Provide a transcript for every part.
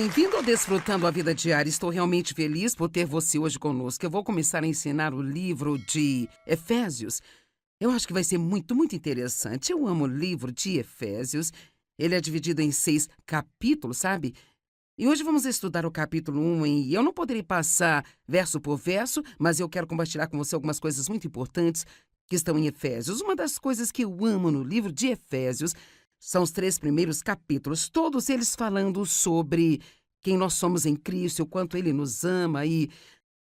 Bem-vindo ao Desfrutando a Vida Diária. Estou realmente feliz por ter você hoje conosco. Eu vou começar a ensinar o livro de Efésios. Eu acho que vai ser muito interessante. Eu amo o livro de Efésios. Ele é dividido em 6 capítulos, sabe? E hoje vamos estudar o capítulo 1 e eu não poderei passar verso por verso, mas eu quero compartilhar com você algumas coisas muito importantes que estão em Efésios. Uma das coisas que eu amo no livro de Efésios são os 3 primeiros capítulos, todos eles falando sobre quem nós somos em Cristo, o quanto Ele nos ama e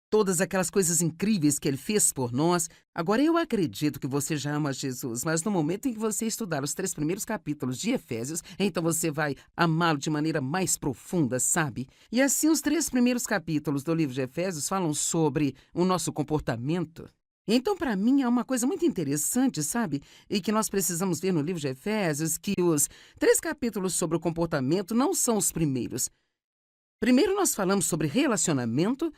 todas aquelas coisas incríveis que Ele fez por nós. Agora, eu acredito que você já ama Jesus, mas no momento em que você estudar os 3 primeiros capítulos de Efésios, então você vai amá-lo de maneira mais profunda, sabe? E assim, os 3 primeiros capítulos do livro de Efésios falam sobre o nosso comportamento. Então, para mim, é uma coisa muito interessante, sabe? E que nós precisamos ver no livro de Efésios que os 3 capítulos sobre o comportamento não são os primeiros. Primeiro, nós falamos sobre relacionamento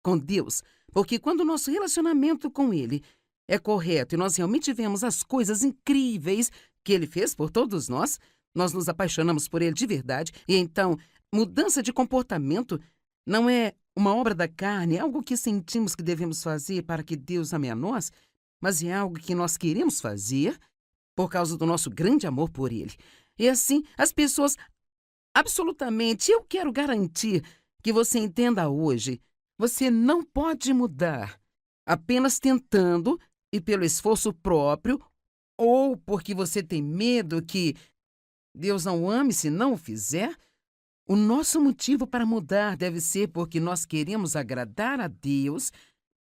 com Deus, porque quando o nosso relacionamento com Ele é correto e nós realmente vemos as coisas incríveis que Ele fez por todos nós nos apaixonamos por Ele de verdade, e então, mudança de comportamento não é uma obra da carne, é algo que sentimos que devemos fazer para que Deus ame a nós, mas é algo que nós queremos fazer por causa do nosso grande amor por Ele. E assim, as pessoas, absolutamente, eu quero garantir que você entenda hoje, você não pode mudar apenas tentando e pelo esforço próprio ou porque você tem medo que Deus não o ame se não o fizer. O nosso motivo para mudar deve ser porque nós queremos agradar a Deus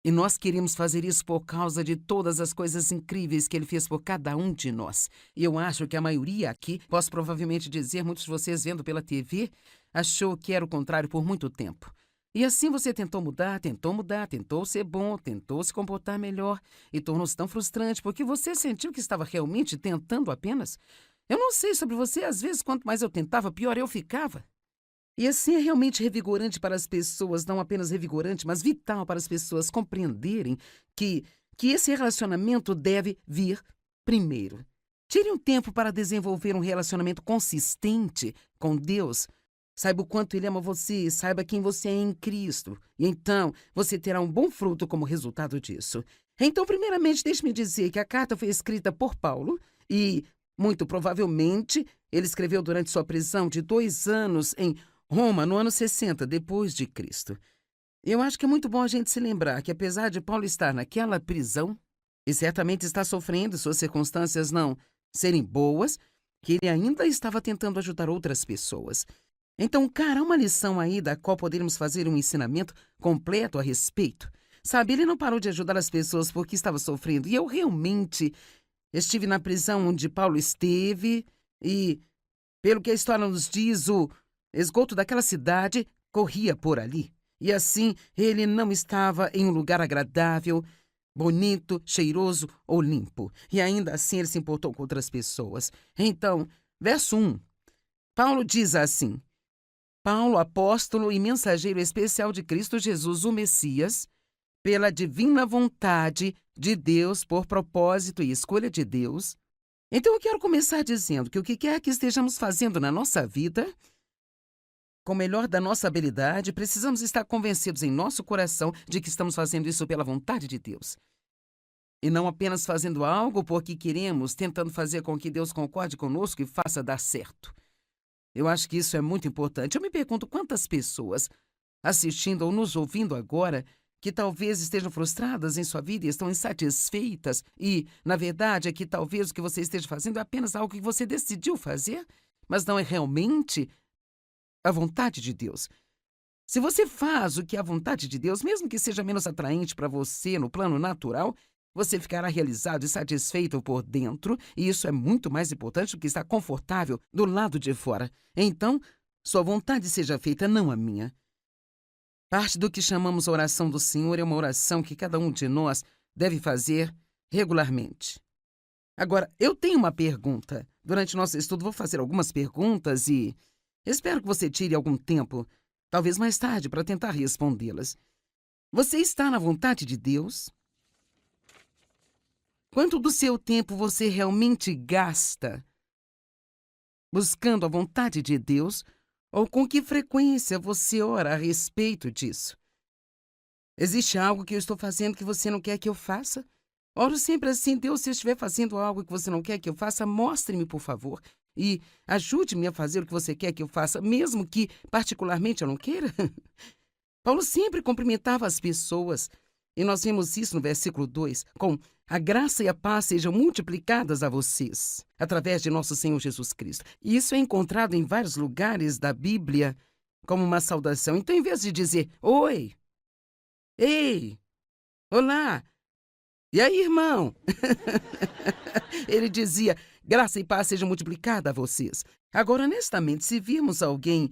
e nós queremos fazer isso por causa de todas as coisas incríveis que Ele fez por cada um de nós. E eu acho que a maioria aqui, posso provavelmente dizer, muitos de vocês vendo pela TV, achou que era o contrário por muito tempo. E assim você tentou mudar, tentou ser bom, tentou se comportar melhor e tornou-se tão frustrante porque você sentiu que estava realmente tentando apenas. Eu não sei sobre você, às vezes, quanto mais eu tentava, pior eu ficava. E assim é realmente revigorante para as pessoas, não apenas revigorante, mas vital para as pessoas compreenderem que esse relacionamento deve vir primeiro. Tire um tempo para desenvolver um relacionamento consistente com Deus. Saiba o quanto Ele ama você, saiba quem você é em Cristo. E então, você terá um bom fruto como resultado disso. Então, primeiramente, deixe-me dizer que a carta foi escrita por Paulo e, muito provavelmente, ele escreveu durante sua prisão de 2 anos em Roma, no ano 60, depois de Cristo. Eu acho que é muito bom a gente se lembrar que, apesar de Paulo estar naquela prisão, e certamente está sofrendo, suas circunstâncias não serem boas, que ele ainda estava tentando ajudar outras pessoas. Então, cara, há uma lição aí da qual poderíamos fazer um ensinamento completo a respeito. Sabe, ele não parou de ajudar as pessoas porque estava sofrendo. E eu realmente estive na prisão onde Paulo esteve e, pelo que a história nos diz, o esgoto daquela cidade corria por ali. E assim, ele não estava em um lugar agradável, bonito, cheiroso ou limpo. E ainda assim ele se importou com outras pessoas. Então, verso 1, Paulo diz assim: Paulo, apóstolo e mensageiro especial de Cristo Jesus, o Messias, pela divina vontade de Deus, por propósito e escolha de Deus. Então eu quero começar dizendo que o que quer que estejamos fazendo na nossa vida, com o melhor da nossa habilidade, precisamos estar convencidos em nosso coração de que estamos fazendo isso pela vontade de Deus. E não apenas fazendo algo porque queremos, tentando fazer com que Deus concorde conosco e faça dar certo. Eu acho que isso é muito importante. Eu me pergunto quantas pessoas assistindo ou nos ouvindo agora que talvez estejam frustradas em sua vida e estão insatisfeitas e, na verdade, é que talvez o que você esteja fazendo é apenas algo que você decidiu fazer, mas não é realmente a vontade de Deus. Se você faz o que é a vontade de Deus, mesmo que seja menos atraente para você no plano natural, você ficará realizado e satisfeito por dentro, e isso é muito mais importante do que estar confortável do lado de fora. Então, sua vontade seja feita, não a minha. Parte do que chamamos oração do Senhor é uma oração que cada um de nós deve fazer regularmente. Agora, eu tenho uma pergunta. Durante nosso estudo, vou fazer algumas perguntas e espero que você tire algum tempo, talvez mais tarde, para tentar respondê-las. Você está na vontade de Deus? Quanto do seu tempo você realmente gasta buscando a vontade de Deus Ou com que frequência você ora a respeito disso? Existe algo que eu estou fazendo que você não quer que eu faça? Oro sempre assim: Deus, se eu estiver fazendo algo que você não quer que eu faça, mostre-me, por favor. E ajude-me a fazer o que você quer que eu faça, mesmo que particularmente eu não queira. Paulo sempre cumprimentava as pessoas. E nós vemos isso no versículo 2, com a graça e a paz sejam multiplicadas a vocês, através de nosso Senhor Jesus Cristo. E isso é encontrado em vários lugares da Bíblia como uma saudação. Então, em vez de dizer, oi, ei, olá, e aí, irmão? Ele dizia, graça e paz sejam multiplicadas a vocês. Agora, honestamente, se virmos alguém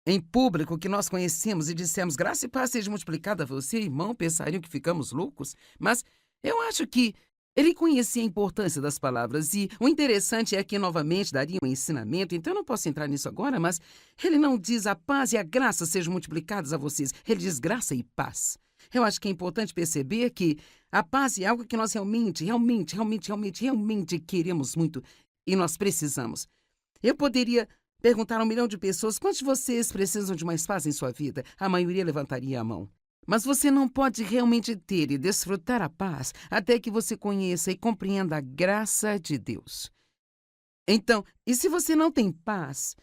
em público que nós conhecemos e dissemos, graça e paz seja multiplicada a você, irmão, pensariam que ficamos loucos. Mas eu acho que ele conhecia a importância das palavras e o interessante é que, novamente, daria um ensinamento, então eu não posso entrar nisso agora, mas ele não diz a paz e a graça sejam multiplicadas a vocês, ele diz graça e paz. Eu acho que é importante perceber que a paz é algo que nós realmente queremos muito e nós precisamos. Eu poderia perguntar a 1 milhão de pessoas quantos de vocês precisam de mais paz em sua vida. A maioria levantaria a mão. Mas você não pode realmente ter e desfrutar a paz até que você conheça e compreenda a graça de Deus. Então, e se você não tem paz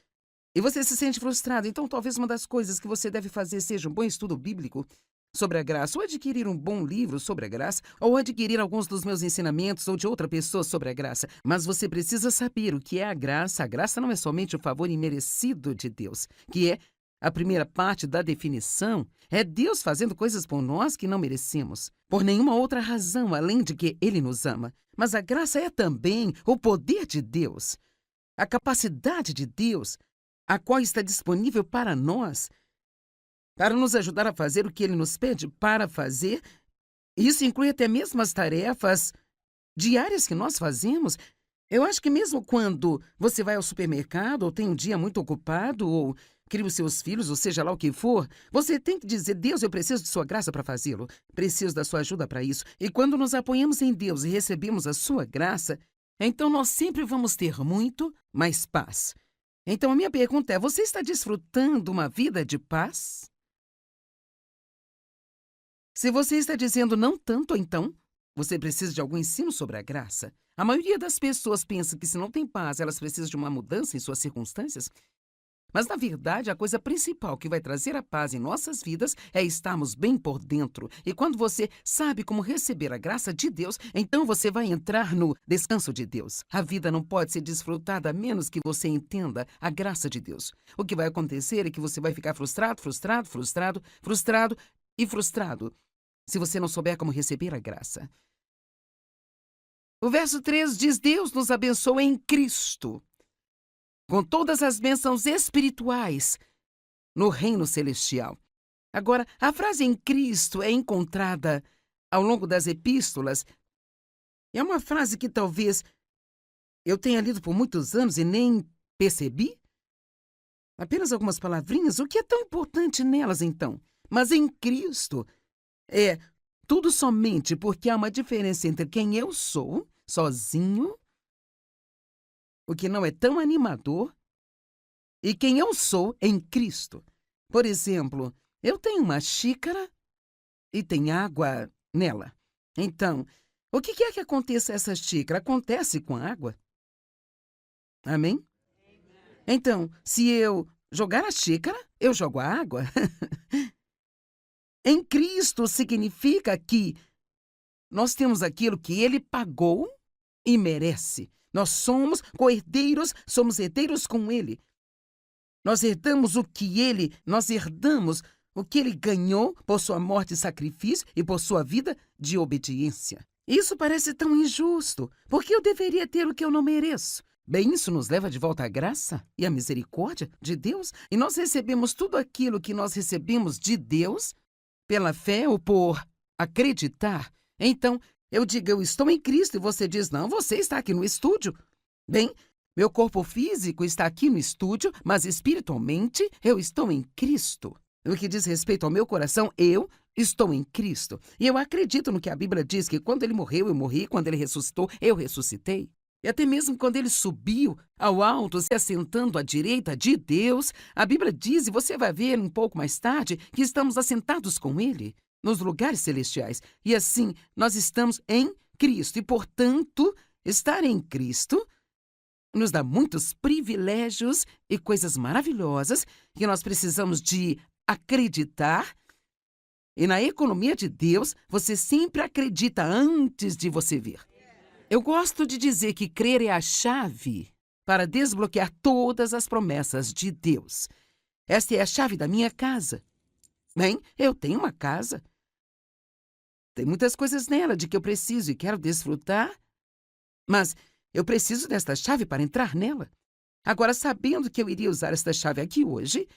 e você se sente frustrado, então talvez uma das coisas que você deve fazer seja um bom estudo bíblico sobre a graça, ou adquirir um bom livro sobre a graça, ou adquirir alguns dos meus ensinamentos ou de outra pessoa sobre a graça. Mas você precisa saber o que é a graça. A graça não é somente o favor imerecido de Deus, que é a primeira parte da definição. É Deus fazendo coisas por nós que não merecemos, por nenhuma outra razão além de que Ele nos ama. Mas a graça é também o poder de Deus, a capacidade de Deus, a qual está disponível para nós, para nos ajudar a fazer o que Ele nos pede para fazer. Isso inclui até mesmo as tarefas diárias que nós fazemos. Eu acho que mesmo quando você vai ao supermercado, ou tem um dia muito ocupado, ou cria os seus filhos, ou seja lá o que for, você tem que dizer, Deus, eu preciso de sua graça para fazê-lo. Preciso da sua ajuda para isso. E quando nos apoiamos em Deus e recebemos a sua graça, então nós sempre vamos ter muito mais paz. Então a minha pergunta é, você está desfrutando uma vida de paz? Se você está dizendo não tanto, então, você precisa de algum ensino sobre a graça. A maioria das pessoas pensa que se não tem paz, elas precisam de uma mudança em suas circunstâncias. Mas, na verdade, a coisa principal que vai trazer a paz em nossas vidas é estarmos bem por dentro. E quando você sabe como receber a graça de Deus, então você vai entrar no descanso de Deus. A vida não pode ser desfrutada a menos que você entenda a graça de Deus. O que vai acontecer é que você vai ficar frustrado e frustrado, se você não souber como receber a graça. O verso 3 diz, Deus nos abençoa em Cristo, com todas as bênçãos espirituais no reino celestial. Agora, a frase em Cristo é encontrada ao longo das epístolas. É uma frase que talvez eu tenha lido por muitos anos e nem percebi. Apenas algumas palavrinhas, o que é tão importante nelas, então? Mas em Cristo é tudo somente porque há uma diferença entre quem eu sou, sozinho, o que não é tão animador, e quem eu sou em Cristo. Por exemplo, eu tenho uma xícara e tem água nela. Então, o que quer que aconteça a essa xícara? Acontece com a água? Amém? Então, se eu jogar a xícara, eu jogo a água. Em Cristo significa que nós temos aquilo que Ele pagou e merece. Nós somos co-herdeiros, somos herdeiros com Ele. Nós herdamos o que Ele ganhou por sua morte e sacrifício e por sua vida de obediência. Isso parece tão injusto, porque eu deveria ter o que eu não mereço. Bem, isso nos leva de volta à graça e à misericórdia de Deus, e nós recebemos tudo aquilo que nós recebemos de Deus pela fé ou por acreditar. Então, eu digo, eu estou em Cristo, e você diz, não, você está aqui no estúdio. Bem, meu corpo físico está aqui no estúdio, mas espiritualmente eu estou em Cristo. No que diz respeito ao meu coração, eu estou em Cristo. E eu acredito no que a Bíblia diz, que quando Ele morreu, eu morri, quando Ele ressuscitou, eu ressuscitei. E até mesmo quando ele subiu ao alto, se assentando à direita de Deus, a Bíblia diz, e você vai ver um pouco mais tarde, que estamos assentados com ele nos lugares celestiais. E assim, nós estamos em Cristo. E, portanto, estar em Cristo nos dá muitos privilégios e coisas maravilhosas que nós precisamos de acreditar. E na economia de Deus, você sempre acredita antes de você ver. Eu gosto de dizer que crer é a chave para desbloquear todas as promessas de Deus. Esta é a chave da minha casa. Bem, eu tenho uma casa. Tem muitas coisas nela de que eu preciso e quero desfrutar, mas eu preciso desta chave para entrar nela. Agora, sabendo que eu iria usar esta chave aqui hoje,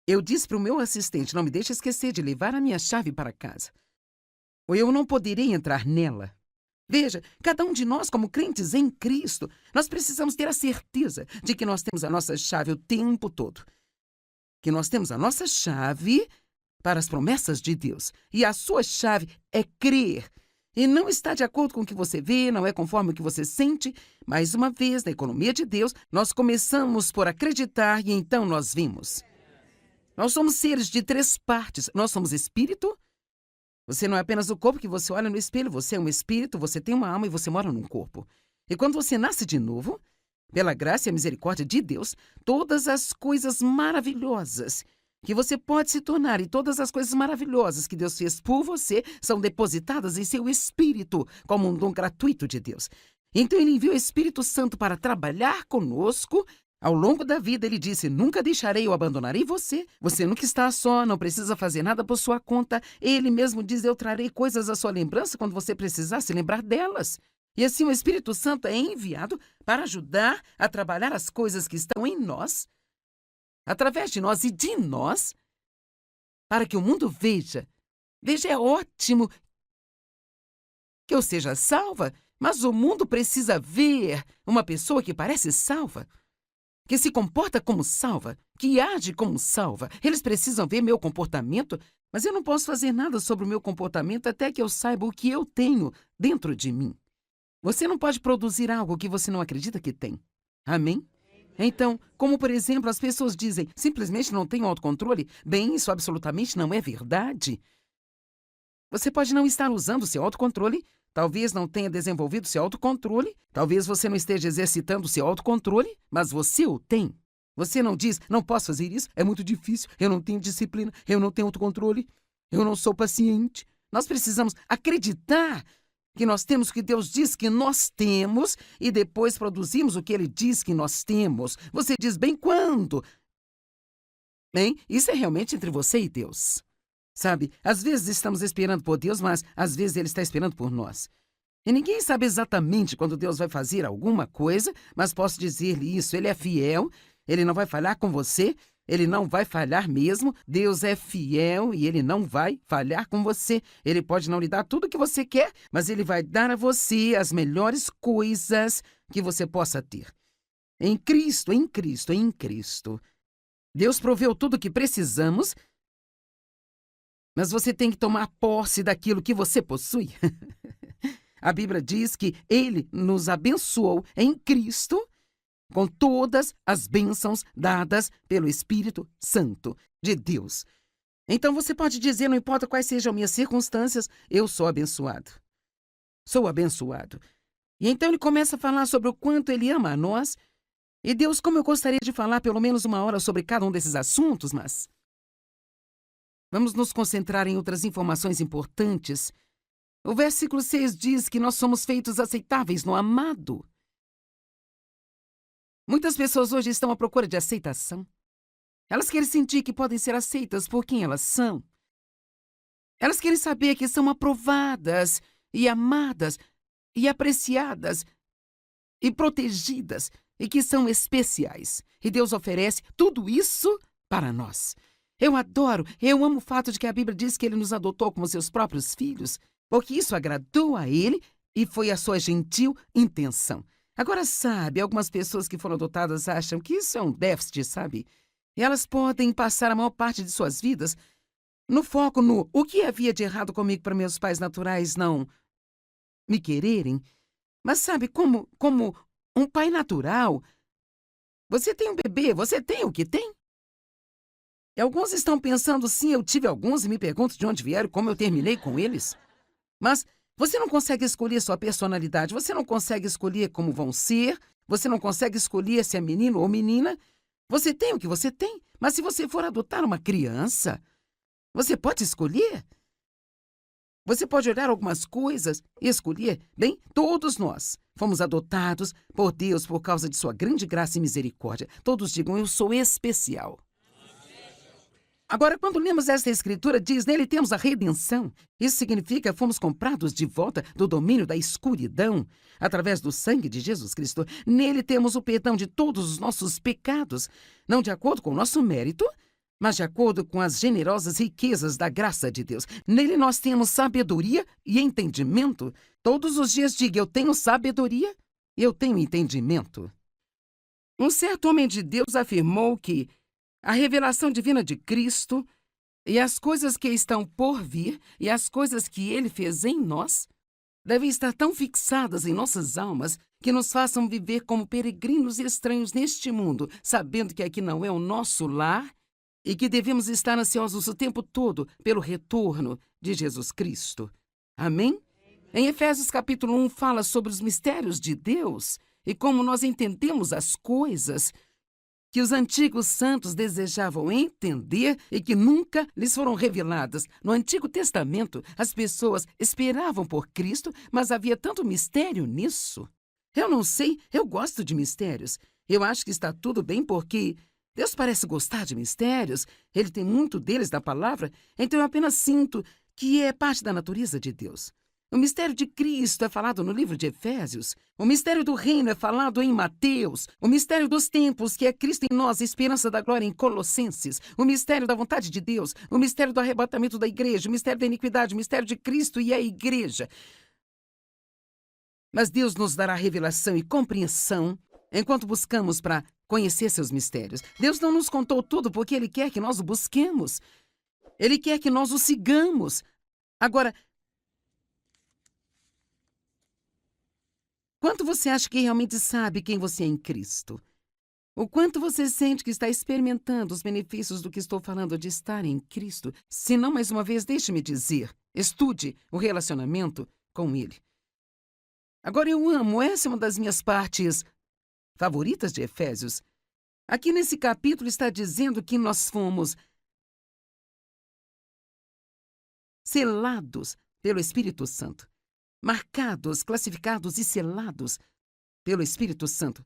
eu disse para o meu assistente, não me deixe esquecer de levar a minha chave para casa, ou eu não poderei entrar nela. Veja, cada um de nós, como crentes em Cristo, nós precisamos ter a certeza de que nós temos a nossa chave o tempo todo. Que nós temos a nossa chave para as promessas de Deus. E a sua chave é crer. E não está de acordo com o que você vê, não é conforme o que você sente. Mais uma vez, na economia de Deus, nós começamos por acreditar e então nós vimos. Nós somos seres de 3 partes. Nós somos espírito. Você não é apenas o corpo que você olha no espelho, você é um espírito, você tem uma alma e você mora num corpo. E quando você nasce de novo, pela graça e a misericórdia de Deus, todas as coisas maravilhosas que você pode se tornar e todas as coisas maravilhosas que Deus fez por você são depositadas em seu espírito como um dom gratuito de Deus. Então ele enviou o Espírito Santo para trabalhar conosco. Ao longo da vida, ele disse, nunca deixarei ou abandonarei você. Você nunca está só, não precisa fazer nada por sua conta. Ele mesmo diz, eu trarei coisas à sua lembrança quando você precisar se lembrar delas. E assim o Espírito Santo é enviado para ajudar a trabalhar as coisas que estão em nós, através de nós e de nós, para que o mundo veja. Veja, é ótimo que eu seja salva, mas o mundo precisa ver uma pessoa que parece salva, que se comporta como salva, que age como salva. Eles precisam ver meu comportamento, mas eu não posso fazer nada sobre o meu comportamento até que eu saiba o que eu tenho dentro de mim. Você não pode produzir algo que você não acredita que tem. Amém? Então, como por exemplo, as pessoas dizem, simplesmente não tenho autocontrole, bem, isso absolutamente não é verdade. Você pode não estar usando seu autocontrole, talvez não tenha desenvolvido seu autocontrole, talvez você não esteja exercitando seu autocontrole, mas você o tem. Você não diz, não posso fazer isso, é muito difícil, eu não tenho disciplina, eu não tenho autocontrole, eu não sou paciente. Nós precisamos acreditar que nós temos o que Deus diz que nós temos e depois produzimos o que Ele diz que nós temos. Você diz, bem, quando? Bem, isso é realmente entre você e Deus. Sabe, às vezes estamos esperando por Deus, mas às vezes Ele está esperando por nós. E ninguém sabe exatamente quando Deus vai fazer alguma coisa, mas posso dizer-lhe isso, Ele é fiel, Ele não vai falhar com você, Ele não vai falhar mesmo, Deus é fiel e Ele não vai falhar com você. Ele pode não lhe dar tudo o que você quer, mas Ele vai dar a você as melhores coisas que você possa ter. Em Cristo, em Cristo, em Cristo. Deus proveu tudo o que precisamos, mas você tem que tomar posse daquilo que você possui. A Bíblia diz que Ele nos abençoou em Cristo com todas as bênçãos dadas pelo Espírito Santo de Deus. Então você pode dizer, não importa quais sejam minhas circunstâncias, eu sou abençoado. Sou abençoado. E então ele começa a falar sobre o quanto Ele ama a nós. E Deus, como eu gostaria de falar pelo menos 1 hora sobre cada um desses assuntos, mas vamos nos concentrar em outras informações importantes. O versículo 6 diz que nós somos feitos aceitáveis no amado. Muitas pessoas hoje estão à procura de aceitação. Elas querem sentir que podem ser aceitas por quem elas são. Elas querem saber que são aprovadas e amadas e apreciadas e protegidas e que são especiais. E Deus oferece tudo isso para nós. Eu amo o fato de que a Bíblia diz que Ele nos adotou como seus próprios filhos, porque isso agradou a Ele e foi a sua gentil intenção. Agora, sabe, algumas pessoas que foram adotadas acham que isso é um déficit, sabe? E elas podem passar a maior parte de suas vidas no foco no o que havia de errado comigo para meus pais naturais não me quererem. Mas sabe, como Um pai natural. Você tem um bebê, você tem o que tem? E alguns estão pensando, sim, eu tive alguns e me pergunto de onde vieram, como eu terminei com eles. Mas você não consegue escolher sua personalidade, você não consegue escolher como vão ser, você não consegue escolher se é menino ou menina. Você tem o que você tem, mas se você for adotar uma criança, você pode escolher. Você pode olhar algumas coisas e escolher. Bem, todos nós fomos adotados por Deus por causa de sua grande graça e misericórdia. Todos digam, eu sou especial. Agora, quando lemos esta escritura, diz, nele temos a redenção. Isso significa que fomos comprados de volta do domínio da escuridão, através do sangue de Jesus Cristo. Nele temos o perdão de todos os nossos pecados, não de acordo com o nosso mérito, mas de acordo com as generosas riquezas da graça de Deus. Nele nós temos sabedoria e entendimento. Todos os dias diga, eu tenho sabedoria e eu tenho entendimento. Um certo homem de Deus afirmou que a revelação divina de Cristo e as coisas que estão por vir e as coisas que Ele fez em nós devem estar tão fixadas em nossas almas que nos façam viver como peregrinos e estranhos neste mundo, sabendo que aqui não é o nosso lar e que devemos estar ansiosos o tempo todo pelo retorno de Jesus Cristo. Amém? Em Efésios capítulo 1 fala sobre os mistérios de Deus e como nós entendemos as coisas que os antigos santos desejavam entender e que nunca lhes foram reveladas. No Antigo Testamento, as pessoas esperavam por Cristo, mas havia tanto mistério nisso. Eu não sei, eu gosto de mistérios. Eu acho que está tudo bem porque Deus parece gostar de mistérios, Ele tem muito deles na palavra, então eu apenas sinto que é parte da natureza de Deus. O mistério de Cristo é falado no livro de Efésios. O mistério do reino é falado em Mateus. O mistério dos tempos, que é Cristo em nós, a esperança da glória em Colossenses. O mistério da vontade de Deus. O mistério do arrebatamento da igreja. O mistério da iniquidade. O mistério de Cristo e a igreja. Mas Deus nos dará revelação e compreensão enquanto buscamos para conhecer seus mistérios. Deus não nos contou tudo porque Ele quer que nós o busquemos. Ele quer que nós o sigamos. Agora, quanto você acha que realmente sabe quem você é em Cristo? O quanto você sente que está experimentando os benefícios do que estou falando de estar em Cristo? Se não, mais uma vez, deixe-me dizer, estude o relacionamento com Ele. Agora eu amo, essa é uma das minhas partes favoritas de Efésios. Aqui nesse capítulo está dizendo que nós fomos selados pelo Espírito Santo. Marcados, classificados e selados pelo Espírito Santo,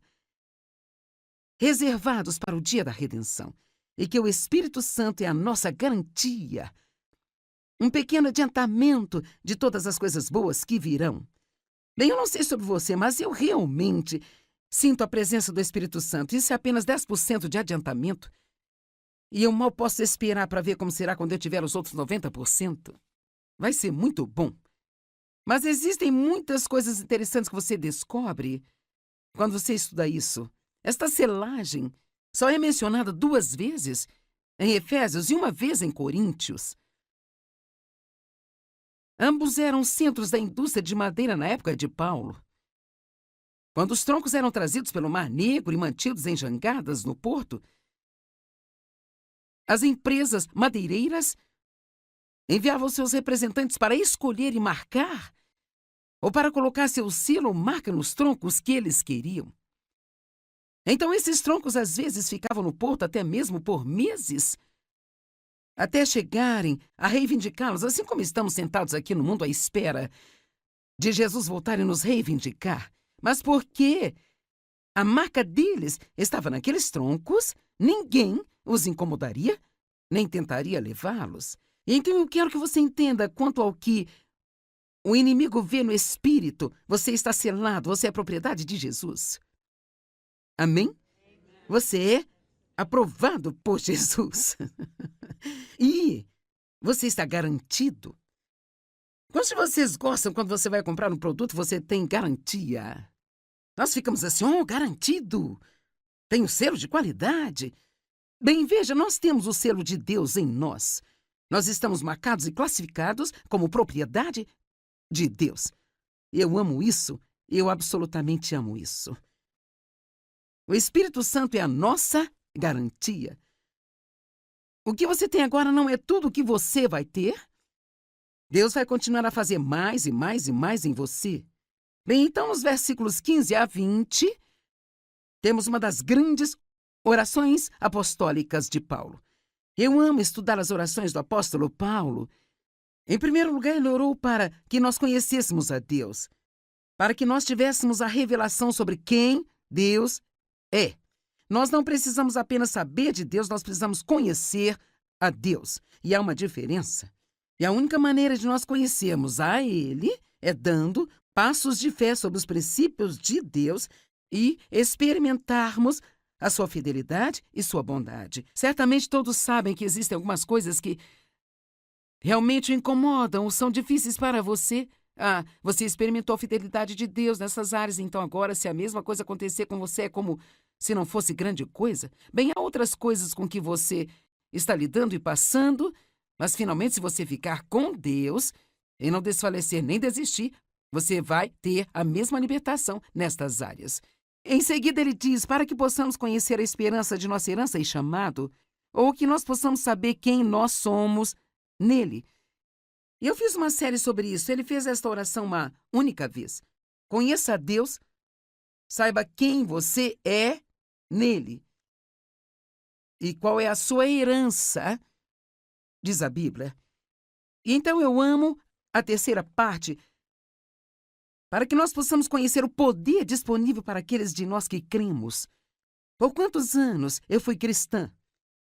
reservados para o dia da redenção, e que o Espírito Santo é a nossa garantia, um pequeno adiantamento de todas as coisas boas que virão. Bem, eu não sei sobre você, mas eu realmente sinto a presença do Espírito Santo. Isso é apenas 10% de adiantamento, e eu mal posso esperar para ver como será quando eu tiver os outros 90%. Vai ser muito bom. Mas existem muitas coisas interessantes que você descobre quando você estuda isso. Esta selagem só é mencionada 2 vezes em Efésios e 1 vez em Coríntios. Ambos eram centros da indústria de madeira na época de Paulo. Quando os troncos eram trazidos pelo Mar Negro e mantidos em jangadas no porto, as empresas madeireiras enviavam seus representantes para escolher e marcar, ou para colocar seu selo ou marca nos troncos que eles queriam. Então, esses troncos às vezes ficavam no porto até mesmo por meses, até chegarem a reivindicá-los, assim como estamos sentados aqui no mundo à espera de Jesus voltar e nos reivindicar. Mas porque a marca deles estava naqueles troncos, ninguém os incomodaria, nem tentaria levá-los. Então eu quero que você entenda quanto ao que o inimigo vê no espírito. Você está selado, você é propriedade de Jesus. Amém? Você é aprovado por Jesus. E você está garantido. Quantos de vocês gostam quando você vai comprar um produto, você tem garantia? Nós ficamos assim, garantido. Tem o selo de qualidade. Bem, veja, nós temos o selo de Deus em nós. Nós estamos marcados e classificados como propriedade de Deus. Eu amo isso, eu absolutamente amo isso. O Espírito Santo é a nossa garantia. O que você tem agora não é tudo o que você vai ter. Deus vai continuar a fazer mais e mais e mais em você. Bem, então, nos versículos 15 a 20, temos uma das grandes orações apostólicas de Paulo. Eu amo estudar as orações do apóstolo Paulo. Em primeiro lugar, ele orou para que nós conhecêssemos a Deus, para que nós tivéssemos a revelação sobre quem Deus é. Nós não precisamos apenas saber de Deus, nós precisamos conhecer a Deus. E há uma diferença. E a única maneira de nós conhecermos a Ele é dando passos de fé sobre os princípios de Deus e experimentarmos a sua fidelidade e sua bondade. Certamente todos sabem que existem algumas coisas que realmente o incomodam ou são difíceis para você. Você experimentou a fidelidade de Deus nessas áreas, então agora, se a mesma coisa acontecer com você, é como se não fosse grande coisa. Bem, há outras coisas com que você está lidando e passando, mas finalmente, se você ficar com Deus e não desfalecer nem desistir, você vai ter a mesma libertação nestas áreas. Em seguida, ele diz, para que possamos conhecer a esperança de nossa herança e chamado, ou que nós possamos saber quem nós somos nele. Eu fiz uma série sobre isso. Ele fez esta oração uma única vez. Conheça a Deus, saiba quem você é nele. E qual é a sua herança, diz a Bíblia. E então eu amo a terceira parte, para que nós possamos conhecer o poder disponível para aqueles de nós que cremos. Por quantos anos eu fui cristã?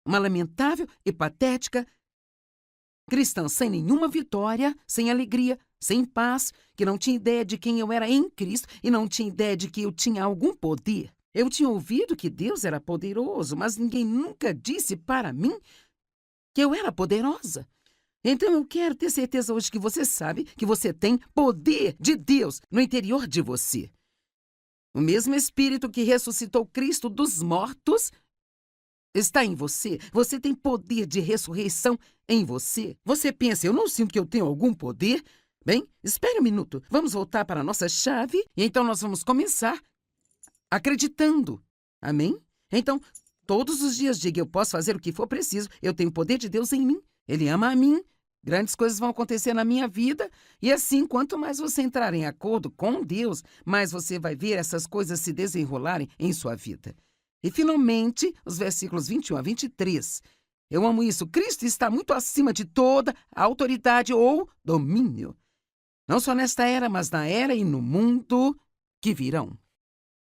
Uma lamentável e patética cristã sem nenhuma vitória, sem alegria, sem paz, que não tinha ideia de quem eu era em Cristo e não tinha ideia de que eu tinha algum poder. Eu tinha ouvido que Deus era poderoso, mas ninguém nunca disse para mim que eu era poderosa. Então eu quero ter certeza hoje que você sabe que você tem poder de Deus no interior de você. O mesmo Espírito que ressuscitou Cristo dos mortos está em você. Você tem poder de ressurreição em você. Você pensa, eu não sinto que eu tenho algum poder? Bem, espere um minuto. Vamos voltar para a nossa chave e então nós vamos começar acreditando. Amém? Então, todos os dias diga, eu posso fazer o que for preciso. Eu tenho o poder de Deus em mim. Ele ama a mim. Grandes coisas vão acontecer na minha vida. E assim, quanto mais você entrar em acordo com Deus, mais você vai ver essas coisas se desenrolarem em sua vida. E, finalmente, os versículos 21 a 23. Eu amo isso. Cristo está muito acima de toda autoridade ou domínio. Não só nesta era, mas na era e no mundo que virão.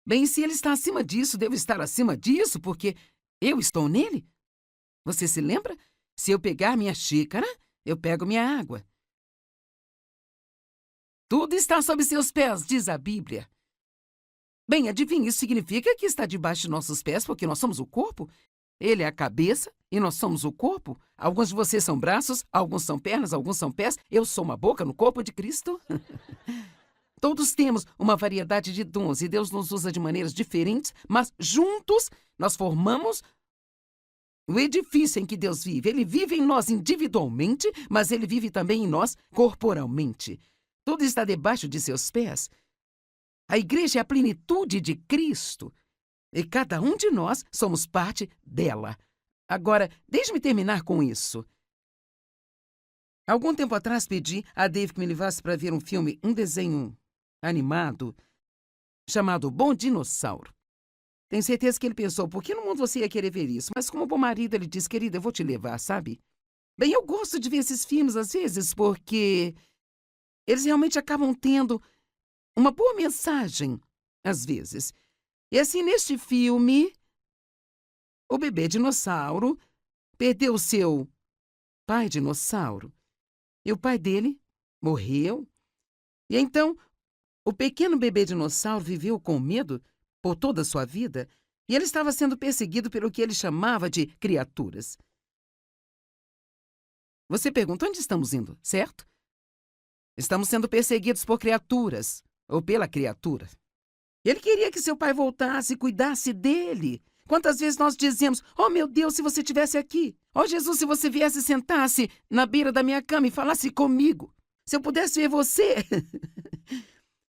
Bem, se ele está acima disso, devo estar acima disso, porque eu estou nele. Você se lembra? Se eu pegar minha xícara, eu pego minha água. Tudo está sob seus pés, diz a Bíblia. Bem, adivinha, isso significa que está debaixo de nossos pés, porque nós somos o corpo. Ele é a cabeça e nós somos o corpo. Alguns de vocês são braços, alguns são pernas, alguns são pés. Eu sou uma boca no corpo de Cristo. Todos temos uma variedade de dons e Deus nos usa de maneiras diferentes, mas juntos nós formamos o edifício em que Deus vive. Ele vive em nós individualmente, mas Ele vive também em nós corporalmente. Tudo está debaixo de seus pés. A igreja é a plenitude de Cristo e cada um de nós somos parte dela. Agora, deixe-me terminar com isso. Algum tempo atrás pedi a Dave que me levasse para ver um desenho animado chamado Bom Dinossauro. Tenho certeza que ele pensou, por que no mundo você ia querer ver isso? Mas como bom marido, ele disse, querida, eu vou te levar, sabe? Bem, eu gosto de ver esses filmes às vezes porque eles realmente acabam tendo uma boa mensagem, às vezes. E assim, neste filme, o bebê dinossauro perdeu o seu pai dinossauro. E o pai dele morreu. E então, o pequeno bebê dinossauro viveu com medo por toda a sua vida e ele estava sendo perseguido pelo que ele chamava de criaturas. Você pergunta, onde estamos indo, certo? Estamos sendo perseguidos por criaturas, ou pela criatura. Ele queria que seu pai voltasse e cuidasse dele. Quantas vezes nós dizemos, oh meu Deus, se você estivesse aqui. Oh Jesus, se você viesse e sentasse na beira da minha cama e falasse comigo. Se eu pudesse ver você.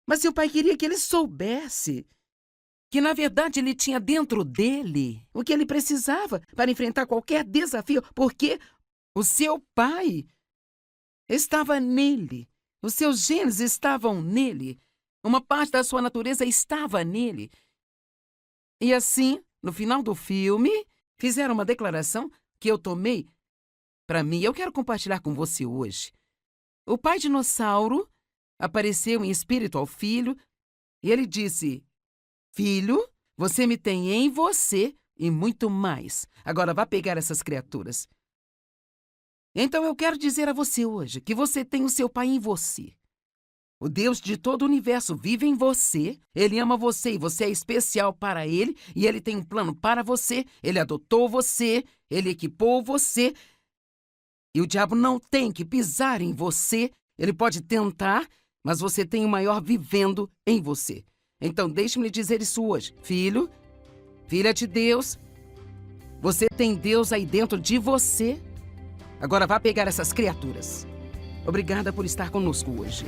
Mas seu pai queria que ele soubesse que na verdade ele tinha dentro dele o que ele precisava para enfrentar qualquer desafio, porque o seu pai estava nele, os seus genes estavam nele, uma parte da sua natureza estava nele. E assim, no final do filme, fizeram uma declaração que eu tomei para mim. Eu quero compartilhar com você hoje. O pai dinossauro apareceu em espírito ao filho e ele disse: Filho, você me tem em você e muito mais. Agora vá pegar essas criaturas. Então eu quero dizer a você hoje que você tem o seu pai em você. O Deus de todo o universo vive em você, ele ama você e você é especial para ele, e ele tem um plano para você, ele adotou você, ele equipou você, e o diabo não tem que pisar em você. Ele pode tentar, mas você tem o maior vivendo em você. Então deixe-me lhe dizer isso hoje. Filho, filha de Deus, você tem Deus aí dentro de você. Agora vá pegar essas criaturas. Obrigada por estar conosco hoje.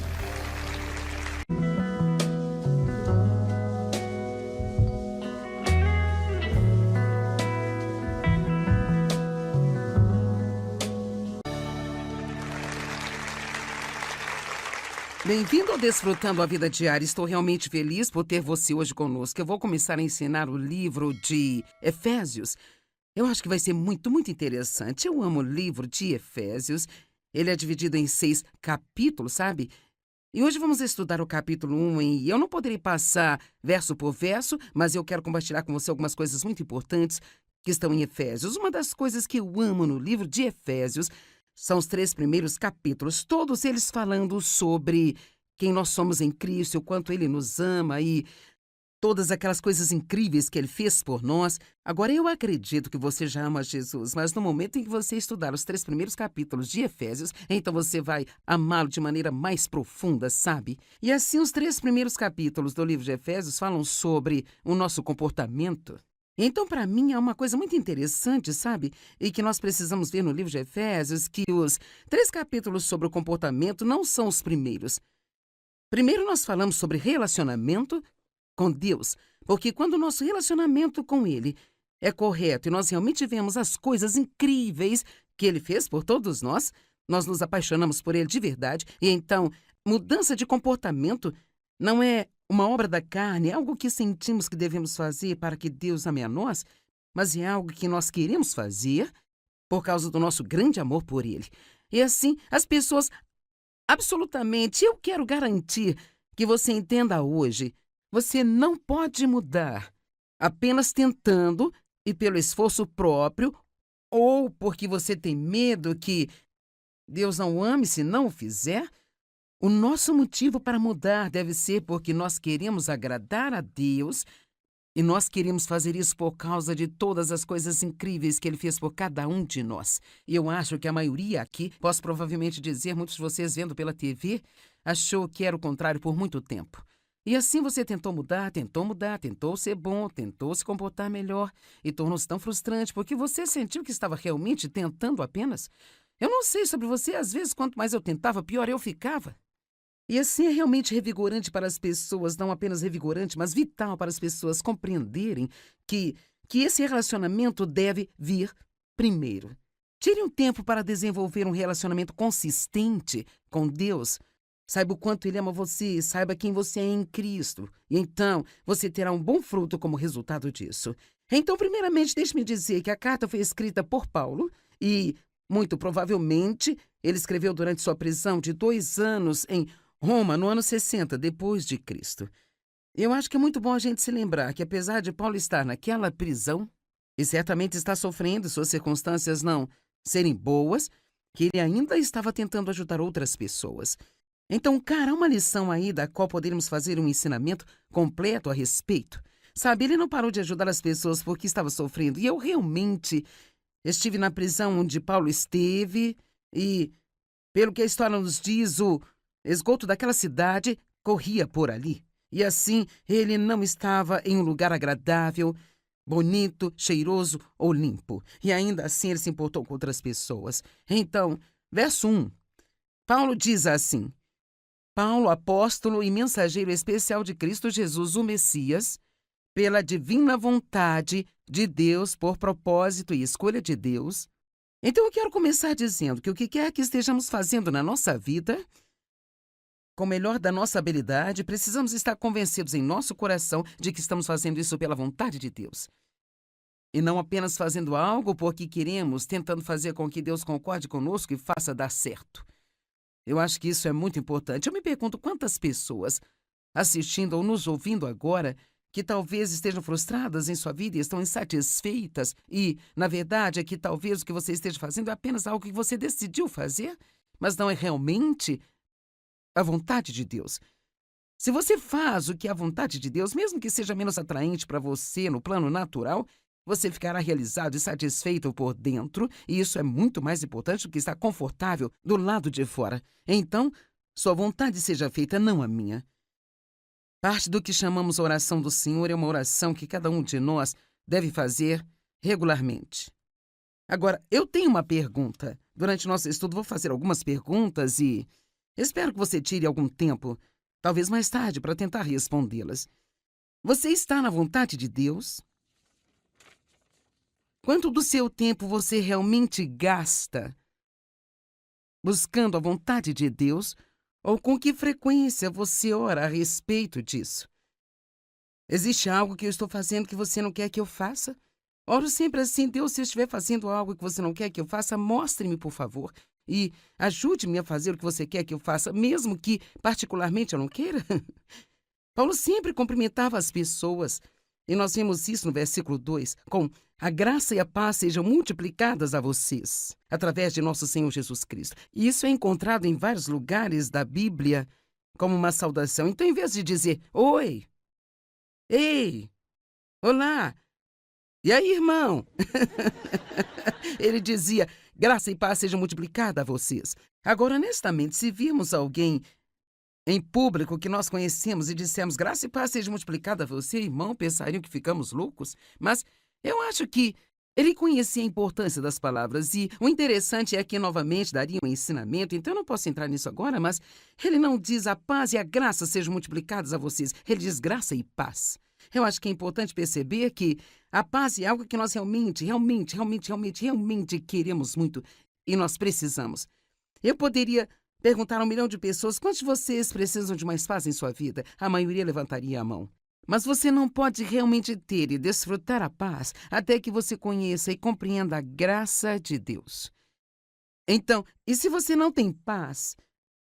Bem-vindo ao Desfrutando a Vida Diária. Estou realmente feliz por ter você hoje conosco. Eu vou começar a ensinar o livro de Efésios. Eu acho que vai ser muito interessante. Eu amo o livro de Efésios. Ele é dividido em 6 capítulos, sabe? E hoje vamos estudar o capítulo 1 e eu não poderei passar verso por verso, mas eu quero compartilhar com você algumas coisas muito importantes que estão em Efésios. Uma das coisas que eu amo no livro de Efésios são os 3 primeiros capítulos, todos eles falando sobre quem nós somos em Cristo, o quanto Ele nos ama e todas aquelas coisas incríveis que Ele fez por nós. Agora, eu acredito que você já ama Jesus, mas no momento em que você estudar os 3 primeiros capítulos de Efésios, então você vai amá-lo de maneira mais profunda, sabe? E assim, os 3 primeiros capítulos do livro de Efésios falam sobre o nosso comportamento. Então, para mim, é uma coisa muito interessante, sabe? E que nós precisamos ver no livro de Efésios que os 3 capítulos sobre o comportamento não são os primeiros. Primeiro, nós falamos sobre relacionamento com Deus, porque quando o nosso relacionamento com Ele é correto e nós realmente vemos as coisas incríveis que Ele fez por todos nós nos apaixonamos por Ele de verdade. E então, mudança de comportamento não é uma obra da carne, é algo que sentimos que devemos fazer para que Deus ame a nós, mas é algo que nós queremos fazer por causa do nosso grande amor por Ele. E assim, as pessoas, absolutamente, eu quero garantir que você entenda hoje, você não pode mudar apenas tentando e pelo esforço próprio ou porque você tem medo que Deus não o ame se não o fizer. O nosso motivo para mudar deve ser porque nós queremos agradar a Deus e nós queremos fazer isso por causa de todas as coisas incríveis que Ele fez por cada um de nós. E eu acho que a maioria aqui, posso provavelmente dizer, muitos de vocês vendo pela TV, achou que era o contrário por muito tempo. E assim você tentou mudar, tentou ser bom, tentou se comportar melhor e tornou-se tão frustrante porque você sentiu que estava realmente tentando apenas. Eu não sei sobre você, às vezes, quanto mais eu tentava, pior eu ficava. E assim é realmente revigorante para as pessoas, não apenas revigorante, mas vital para as pessoas compreenderem que esse relacionamento deve vir primeiro. Tire um tempo para desenvolver um relacionamento consistente com Deus. Saiba o quanto Ele ama você, saiba quem você é em Cristo. E então, você terá um bom fruto como resultado disso. Então, primeiramente, deixe-me dizer que a carta foi escrita por Paulo e, muito provavelmente, ele escreveu durante sua prisão de 2 anos em Roma, no ano 60, depois de Cristo. Eu acho que é muito bom a gente se lembrar que, apesar de Paulo estar naquela prisão, e certamente está sofrendo, suas circunstâncias não serem boas, que ele ainda estava tentando ajudar outras pessoas. Então, cara, há uma lição aí da qual poderíamos fazer um ensinamento completo a respeito. Sabe, ele não parou de ajudar as pessoas porque estava sofrendo. E eu realmente estive na prisão onde Paulo esteve e, pelo que a história nos diz, o esgoto daquela cidade corria por ali. E assim, ele não estava em um lugar agradável, bonito, cheiroso ou limpo. E ainda assim ele se importou com outras pessoas. Então, verso 1, Paulo diz assim: Paulo, apóstolo e mensageiro especial de Cristo Jesus, o Messias, pela divina vontade de Deus, por propósito e escolha de Deus. Então eu quero começar dizendo que o que quer que estejamos fazendo na nossa vida, com o melhor da nossa habilidade, precisamos estar convencidos em nosso coração de que estamos fazendo isso pela vontade de Deus. E não apenas fazendo algo porque queremos, tentando fazer com que Deus concorde conosco e faça dar certo. Eu acho que isso é muito importante. Eu me pergunto quantas pessoas assistindo ou nos ouvindo agora que talvez estejam frustradas em sua vida e estão insatisfeitas e, na verdade, é que talvez o que você esteja fazendo é apenas algo que você decidiu fazer, mas não é realmente a vontade de Deus. Se você faz o que é a vontade de Deus, mesmo que seja menos atraente para você no plano natural, você ficará realizado e satisfeito por dentro, e isso é muito mais importante do que estar confortável do lado de fora. Então, sua vontade seja feita, não a minha. Parte do que chamamos oração do Senhor é uma oração que cada um de nós deve fazer regularmente. Agora, eu tenho uma pergunta. Durante o nosso estudo, vou fazer algumas perguntas e espero que você tire algum tempo, talvez mais tarde, para tentar respondê-las. Você está na vontade de Deus? Quanto do seu tempo você realmente gasta buscando a vontade de Deus? Ou com que frequência você ora a respeito disso? Existe algo que eu estou fazendo que você não quer que eu faça? Oro sempre assim: Deus, se eu estiver fazendo algo que você não quer que eu faça, mostre-me, por favor. E ajude-me a fazer o que você quer que eu faça, mesmo que particularmente eu não queira. Paulo sempre cumprimentava as pessoas. E nós vemos isso no versículo 2, com a graça e a paz sejam multiplicadas a vocês, através de nosso Senhor Jesus Cristo. E isso é encontrado em vários lugares da Bíblia como uma saudação. Então, em vez de dizer, oi, ei, olá, e aí, irmão? Ele dizia, graça e paz sejam multiplicadas a vocês. Agora, honestamente, se virmos alguém em público que nós conhecemos e dissemos graça e paz seja multiplicada a você, irmão, pensariam que ficamos loucos. Mas eu acho que ele conhecia a importância das palavras e o interessante é que, novamente, daria um ensinamento. Então eu não posso entrar nisso agora, mas ele não diz a paz e a graça sejam multiplicadas a vocês. Ele diz graça e paz. Eu acho que é importante perceber que a paz é algo que nós realmente queremos muito e nós precisamos. Eu poderia perguntar a 1 milhão de pessoas quantos de vocês precisam de mais paz em sua vida. A maioria levantaria a mão. Mas você não pode realmente ter e desfrutar a paz até que você conheça e compreenda a graça de Deus. Então, e se você não tem paz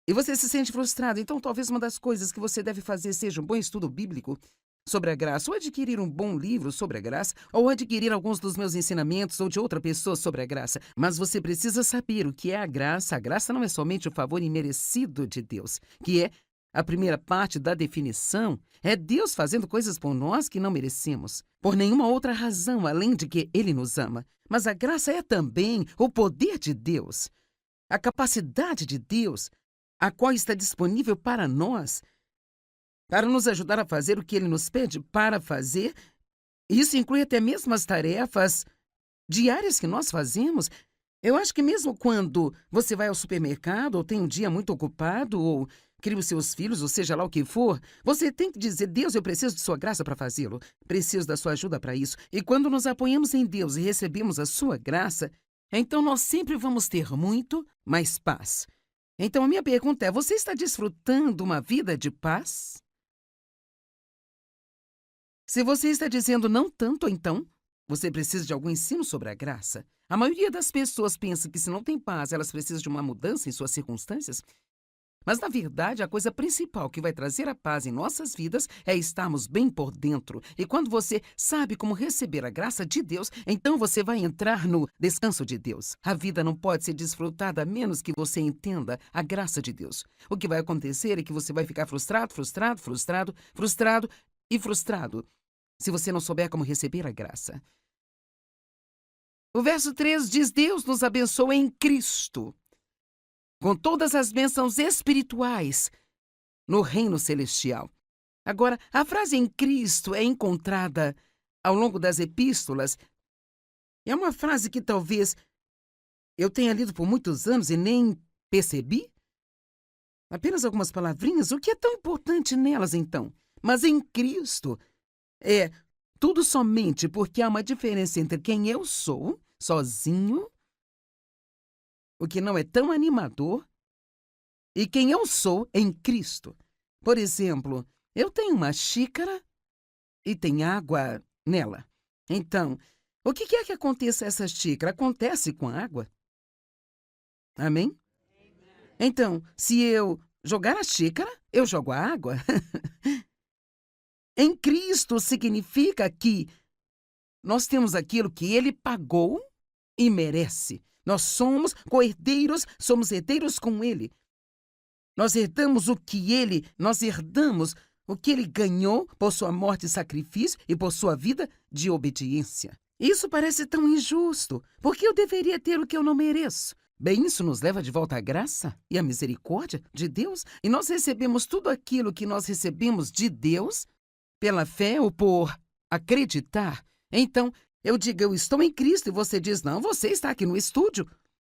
e você se sente frustrado, então talvez uma das coisas que você deve fazer seja um bom estudo bíblico sobre a graça, ou adquirir um bom livro sobre a graça, ou adquirir alguns dos meus ensinamentos ou de outra pessoa sobre a graça. Mas você precisa saber o que é a graça. A graça não é somente o favor imerecido de Deus, que é a primeira parte da definição. É Deus fazendo coisas por nós que não merecemos, por nenhuma outra razão além de que Ele nos ama. Mas a graça é também o poder de Deus, a capacidade de Deus, a qual está disponível para nós, para nos ajudar a fazer o que Ele nos pede para fazer. Isso inclui até mesmo as tarefas diárias que nós fazemos. Eu acho que mesmo quando você vai ao supermercado, ou tem um dia muito ocupado, ou cria os seus filhos, ou seja lá o que for, você tem que dizer, Deus, eu preciso de sua graça para fazê-lo. Preciso da sua ajuda para isso. E quando nos apoiamos em Deus e recebemos a sua graça, então nós sempre vamos ter muito mais paz. Então a minha pergunta é, você está desfrutando uma vida de paz? Se você está dizendo não tanto, então, você precisa de algum ensino sobre a graça. A maioria das pessoas pensa que se não tem paz, elas precisam de uma mudança em suas circunstâncias. Mas, na verdade, a coisa principal que vai trazer a paz em nossas vidas é estarmos bem por dentro. E quando você sabe como receber a graça de Deus, então você vai entrar no descanso de Deus. A vida não pode ser desfrutada a menos que você entenda a graça de Deus. O que vai acontecer é que você vai ficar frustrado e frustrado, se você não souber como receber a graça. O verso 3 diz, Deus nos abençoa em Cristo, com todas as bênçãos espirituais no reino celestial. Agora, a frase em Cristo é encontrada ao longo das epístolas. É uma frase que talvez eu tenha lido por muitos anos e nem percebi. Apenas algumas palavrinhas. O que é tão importante nelas, então? Mas em Cristo Tudo somente porque há uma diferença entre quem eu sou, sozinho, o que não é tão animador, e quem eu sou em Cristo. Por exemplo, eu tenho uma xícara e tem água nela. Então, o que é que aconteça a essa xícara? Acontece com a água. Amém? Então, se eu jogar a xícara, eu jogo a água. Em Cristo significa que nós temos aquilo que Ele pagou e merece. Nós somos co-herdeiros, somos herdeiros com Ele. Nós herdamos o que Ele ganhou por sua morte e sacrifício e por sua vida de obediência. Isso parece tão injusto, porque eu deveria ter o que eu não mereço. Bem, isso nos leva de volta à graça e à misericórdia de Deus, e nós recebemos tudo aquilo que nós recebemos de Deus pela fé ou por acreditar. Então, eu digo, eu estou em Cristo, e você diz, não, você está aqui no estúdio.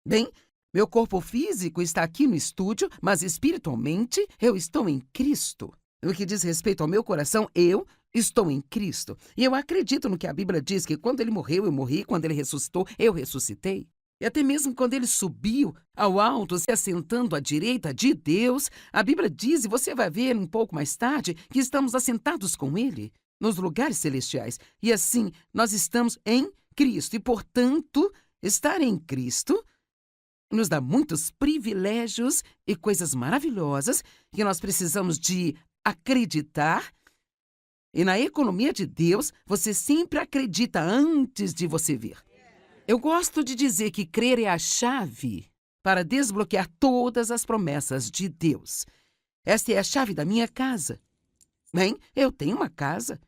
Bem, meu corpo físico está aqui no estúdio, mas espiritualmente eu estou em Cristo. No que diz respeito ao meu coração, eu estou em Cristo. E eu acredito no que a Bíblia diz, que quando ele morreu, eu morri, quando ele ressuscitou, eu ressuscitei. E até mesmo quando ele subiu ao alto, se assentando à direita de Deus, a Bíblia diz, e você vai ver um pouco mais tarde, que estamos assentados com ele nos lugares celestiais. E assim, nós estamos em Cristo. E, portanto, estar em Cristo nos dá muitos privilégios e coisas maravilhosas que nós precisamos de acreditar. E na economia de Deus, você sempre acredita antes de você ver. Eu gosto de dizer que crer é a chave para desbloquear todas as promessas de Deus. Esta é a chave da minha casa. Bem, eu tenho uma casa.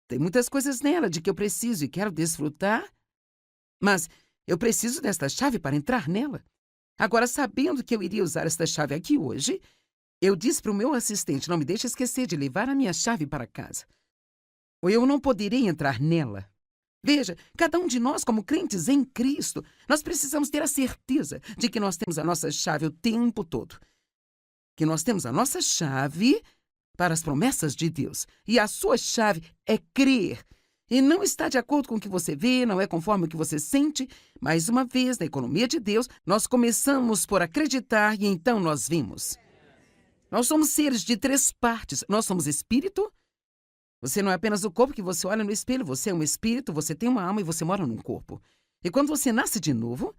Tem muitas coisas nela de que eu preciso e quero desfrutar, mas eu preciso desta chave para entrar nela. Agora, sabendo que eu iria usar esta chave aqui hoje, eu disse para o meu assistente, não me deixe esquecer de levar a minha chave para casa, ou eu não poderei entrar nela. Veja, cada um de nós, como crentes em Cristo, nós precisamos ter a certeza de que nós temos a nossa chave o tempo todo. Que nós temos a nossa chave para as promessas de Deus. E a sua chave é crer. E não está de acordo com o que você vê, não é conforme o que você sente. Mais uma vez, na economia de Deus, nós começamos por acreditar e então nós vimos. Nós somos seres de 3 partes. Nós somos espírito. Você não é apenas o corpo que você olha no espelho, você é um espírito, você tem uma alma e você mora num corpo. E quando você nasce de novo,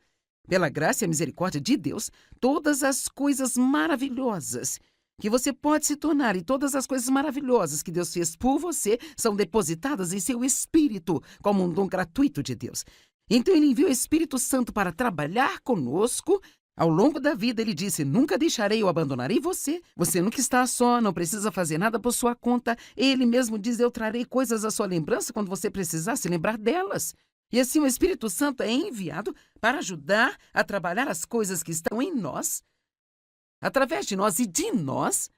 pela graça e a misericórdia de Deus, todas as coisas maravilhosas que você pode se tornar e todas as coisas maravilhosas que Deus fez por você são depositadas em seu espírito como um dom gratuito de Deus. Então ele enviou o Espírito Santo para trabalhar conosco. Ao longo da vida, ele disse, nunca deixarei ou abandonarei você. Você nunca está só, não precisa fazer nada por sua conta. Ele mesmo diz, eu trarei coisas à sua lembrança quando você precisar se lembrar delas. E assim o Espírito Santo é enviado para ajudar a trabalhar as coisas que estão em nós, através de nós e de nós,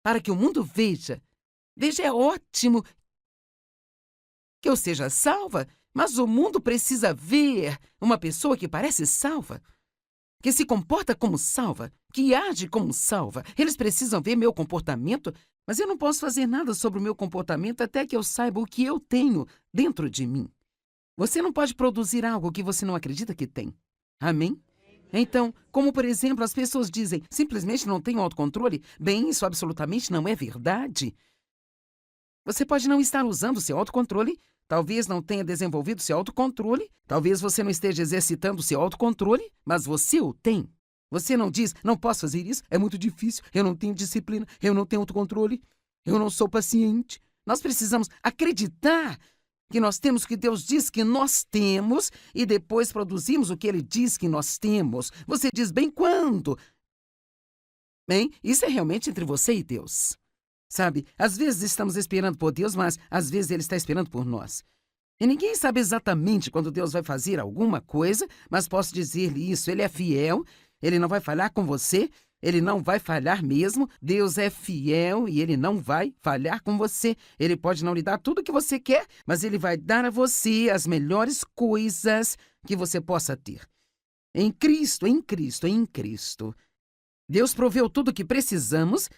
para que o mundo veja. Veja, é ótimo que eu seja salva, mas o mundo precisa ver uma pessoa que parece salva, que se comporta como salva, que age como salva. Eles precisam ver meu comportamento, mas eu não posso fazer nada sobre o meu comportamento até que eu saiba o que eu tenho dentro de mim. Você não pode produzir algo que você não acredita que tem. Amém? Então, como por exemplo, as pessoas dizem, simplesmente não tenho autocontrole, bem, isso absolutamente não é verdade. Você pode não estar usando seu autocontrole, talvez não tenha desenvolvido seu autocontrole, talvez você não esteja exercitando seu autocontrole, mas você o tem. Você não diz, não posso fazer isso, é muito difícil, eu não tenho disciplina, eu não tenho autocontrole, eu não sou paciente. Nós precisamos acreditar que nós temos o que Deus diz que nós temos e depois produzimos o que Ele diz que nós temos. Você diz, bem, quando? Bem, isso é realmente entre você e Deus. Sabe, às vezes estamos esperando por Deus, mas às vezes Ele está esperando por nós. E ninguém sabe exatamente quando Deus vai fazer alguma coisa, mas posso dizer-lhe isso, Ele é fiel, Ele não vai falhar com você, Ele não vai falhar mesmo, Deus é fiel e Ele não vai falhar com você. Ele pode não lhe dar tudo o que você quer, mas Ele vai dar a você as melhores coisas que você possa ter. Em Cristo, em Cristo, em Cristo. Deus proveu tudo o que precisamos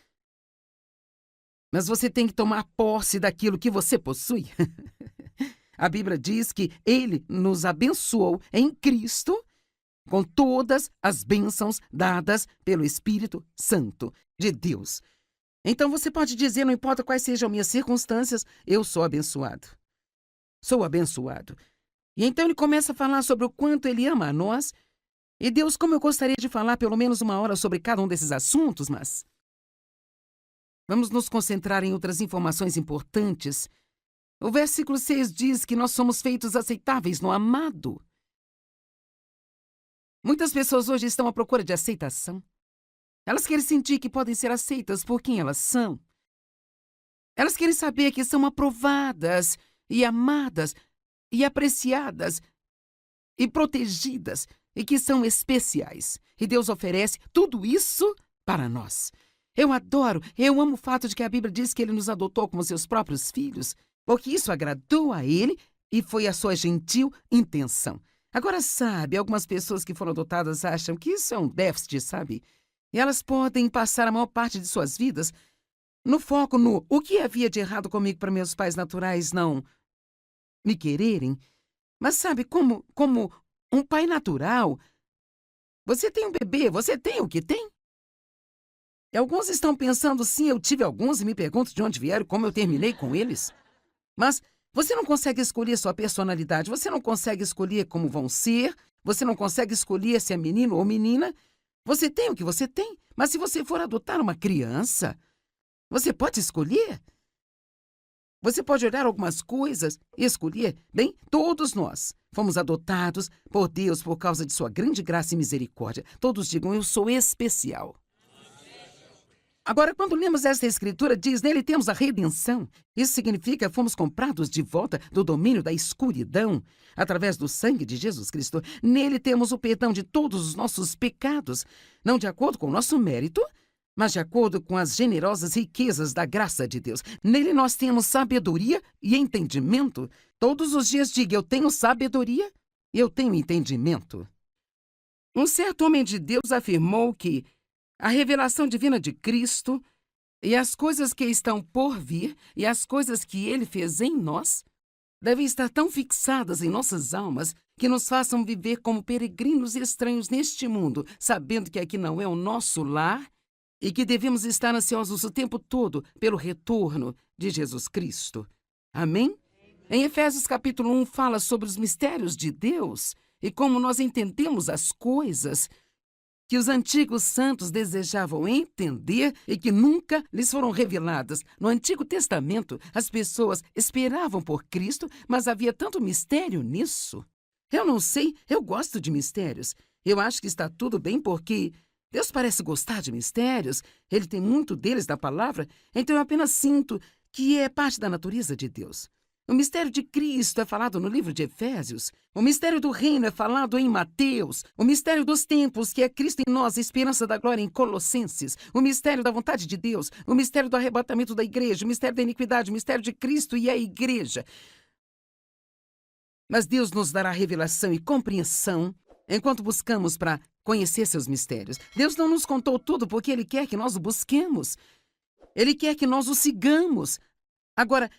Mas você tem que tomar posse daquilo que você possui. A Bíblia diz que Ele nos abençoou em Cristo com todas as bênçãos dadas pelo Espírito Santo de Deus. Então você pode dizer, não importa quais sejam minhas circunstâncias, eu sou abençoado. Sou abençoado. E então ele começa a falar sobre o quanto ele ama a nós. E Deus, como eu gostaria de falar pelo menos 1 hora sobre cada um desses assuntos, mas vamos nos concentrar em outras informações importantes. O versículo 6 diz que nós somos feitos aceitáveis no amado. Muitas pessoas hoje estão à procura de aceitação. Elas querem sentir que podem ser aceitas por quem elas são. Elas querem saber que são aprovadas e amadas e apreciadas e protegidas e que são especiais. E Deus oferece tudo isso para nós. Eu amo o fato de que a Bíblia diz que Ele nos adotou como seus próprios filhos, porque isso agradou a Ele e foi a sua gentil intenção. Agora, sabe, algumas pessoas que foram adotadas acham que isso é um déficit, sabe? E elas podem passar a maior parte de suas vidas no foco no o que havia de errado comigo para meus pais naturais não me quererem. Mas sabe, como um pai natural, você tem um bebê, você tem o que tem. E alguns estão pensando, sim, eu tive alguns e me pergunto de onde vieram, como eu terminei com eles. Mas você não consegue escolher sua personalidade, você não consegue escolher como vão ser, você não consegue escolher se é menino ou menina. Você tem o que você tem, mas se você for adotar uma criança, você pode escolher. Você pode olhar algumas coisas e escolher. Bem, todos nós fomos adotados por Deus por causa de sua grande graça e misericórdia. Todos digam, eu sou especial. Agora, quando lemos esta escritura, diz, nele temos a redenção. Isso significa que fomos comprados de volta do domínio da escuridão, através do sangue de Jesus Cristo. Nele temos o perdão de todos os nossos pecados, não de acordo com o nosso mérito, mas de acordo com as generosas riquezas da graça de Deus. Nele nós temos sabedoria e entendimento. Todos os dias diga, eu tenho sabedoria e eu tenho entendimento. Um certo homem de Deus afirmou que a revelação divina de Cristo e as coisas que estão por vir e as coisas que Ele fez em nós devem estar tão fixadas em nossas almas que nos façam viver como peregrinos e estranhos neste mundo, sabendo que aqui não é o nosso lar e que devemos estar ansiosos o tempo todo pelo retorno de Jesus Cristo. Amém? Em Efésios capítulo 1 fala sobre os mistérios de Deus e como nós entendemos as coisas que os antigos santos desejavam entender e que nunca lhes foram reveladas. No Antigo Testamento, as pessoas esperavam por Cristo, mas havia tanto mistério nisso. Eu não sei, eu gosto de mistérios. Eu acho que está tudo bem porque Deus parece gostar de mistérios, Ele tem muito deles da palavra, então eu apenas sinto que é parte da natureza de Deus. O mistério de Cristo é falado no livro de Efésios. O mistério do reino é falado em Mateus. O mistério dos tempos, que é Cristo em nós, a esperança da glória em Colossenses. O mistério da vontade de Deus. O mistério do arrebatamento da igreja. O mistério da iniquidade. O mistério de Cristo e a igreja. Mas Deus nos dará revelação e compreensão enquanto buscamos para conhecer seus mistérios. Deus não nos contou tudo porque Ele quer que nós o busquemos. Ele quer que nós o sigamos. Agora,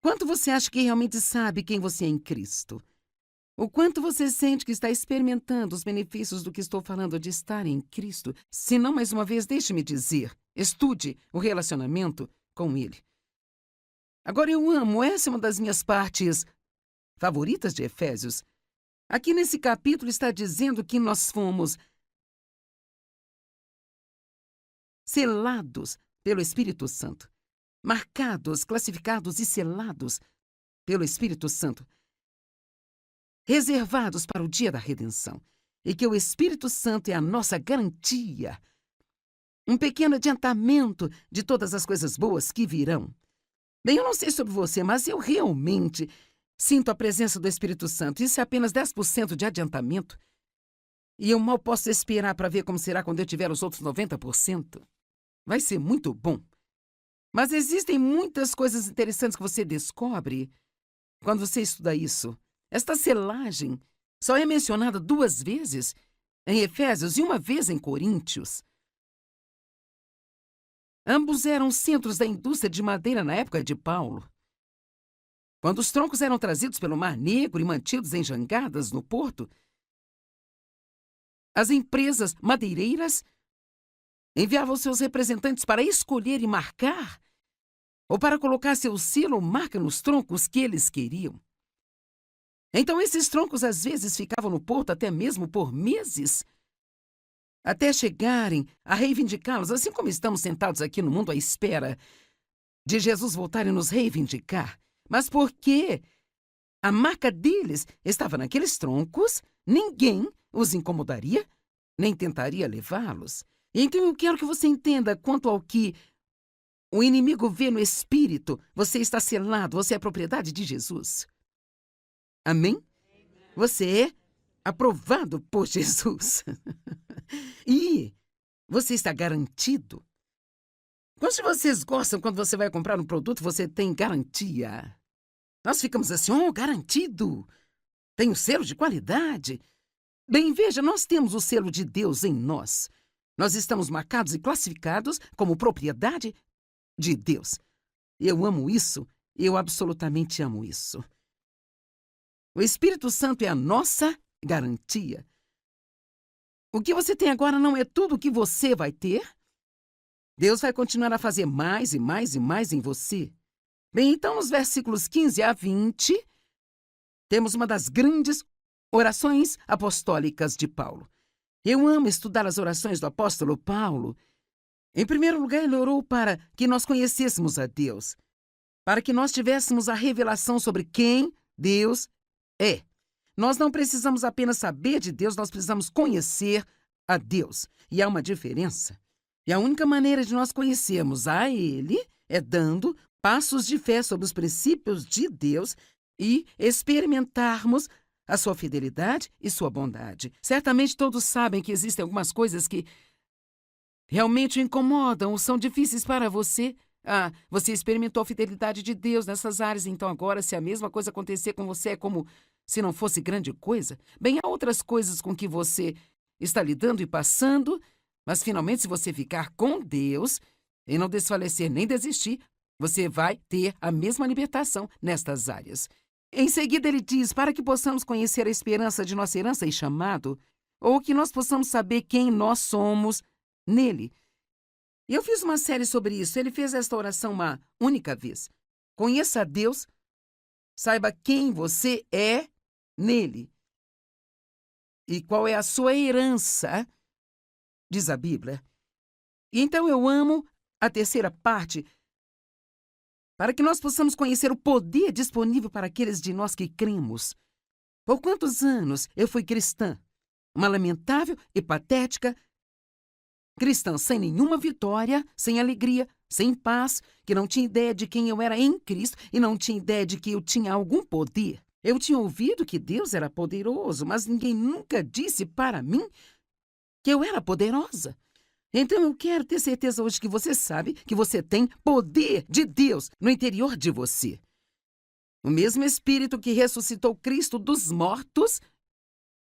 quanto você acha que realmente sabe quem você é em Cristo? O quanto você sente que está experimentando os benefícios do que estou falando de estar em Cristo? Se não, mais uma vez, deixe-me dizer, estude o relacionamento com Ele. Agora eu amo, essa é uma das minhas partes favoritas de Efésios. Aqui nesse capítulo está dizendo que nós fomos selados pelo Espírito Santo. Marcados, classificados e selados pelo Espírito Santo, reservados para o dia da redenção, e que o Espírito Santo é a nossa garantia, um pequeno adiantamento de todas as coisas boas que virão. Bem, eu não sei sobre você, mas eu realmente sinto a presença do Espírito Santo. Isso é apenas 10% de adiantamento, e eu mal posso esperar para ver como será quando eu tiver os outros 90%. Vai ser muito bom. Mas existem muitas coisas interessantes que você descobre quando você estuda isso. Esta selagem só é mencionada 2 vezes em Efésios e 1 vez em Coríntios. Ambos eram centros da indústria de madeira na época de Paulo. Quando os troncos eram trazidos pelo Mar Negro e mantidos em jangadas no porto, as empresas madeireiras enviavam seus representantes para escolher e marcar, ou para colocar seu selo ou marca nos troncos que eles queriam. Então, esses troncos às vezes ficavam no porto até mesmo por meses, até chegarem a reivindicá-los, assim como estamos sentados aqui no mundo à espera de Jesus voltar e nos reivindicar. Mas porque a marca deles estava naqueles troncos, ninguém os incomodaria, nem tentaria levá-los. Então eu quero que você entenda quanto ao que o inimigo vê no espírito. Você está selado, você é propriedade de Jesus. Amém? Você é aprovado por Jesus. E você está garantido. Quantos de vocês gostam quando você vai comprar um produto, você tem garantia? Nós ficamos assim, garantido. Tem um selo de qualidade. Bem, veja, nós temos o selo de Deus em nós. Nós estamos marcados e classificados como propriedade de Deus. Eu amo isso, eu absolutamente amo isso. O Espírito Santo é a nossa garantia. O que você tem agora não é tudo o que você vai ter. Deus vai continuar a fazer mais e mais e mais em você. Bem, então, nos versículos 15 a 20, temos uma das grandes orações apostólicas de Paulo. Eu amo estudar as orações do apóstolo Paulo. Em primeiro lugar, ele orou para que nós conhecêssemos a Deus, para que nós tivéssemos a revelação sobre quem Deus é. Nós não precisamos apenas saber de Deus, nós precisamos conhecer a Deus. E há uma diferença. E a única maneira de nós conhecermos a Ele é dando passos de fé sobre os princípios de Deus e experimentarmos a sua fidelidade e sua bondade. Certamente todos sabem que existem algumas coisas que realmente o incomodam ou são difíceis para você. Você experimentou a fidelidade de Deus nessas áreas, então agora, se a mesma coisa acontecer com você, é como se não fosse grande coisa. Bem, há outras coisas com que você está lidando e passando, mas finalmente, se você ficar com Deus e não desfalecer nem desistir, você vai ter a mesma libertação nestas áreas. Em seguida, ele diz, para que possamos conhecer a esperança de nossa herança e chamado, ou que nós possamos saber quem nós somos nele. Eu fiz uma série sobre isso. Ele fez esta oração uma única vez. Conheça a Deus, saiba quem você é nele. E qual é a sua herança, diz a Bíblia. E então eu amo a terceira parte, para que nós possamos conhecer o poder disponível para aqueles de nós que cremos. Por quantos anos eu fui cristã? Uma lamentável e patética cristã sem nenhuma vitória, sem alegria, sem paz, que não tinha ideia de quem eu era em Cristo e não tinha ideia de que eu tinha algum poder. Eu tinha ouvido que Deus era poderoso, mas ninguém nunca disse para mim que eu era poderosa. Então eu quero ter certeza hoje que você sabe que você tem poder de Deus no interior de você. O mesmo Espírito que ressuscitou Cristo dos mortos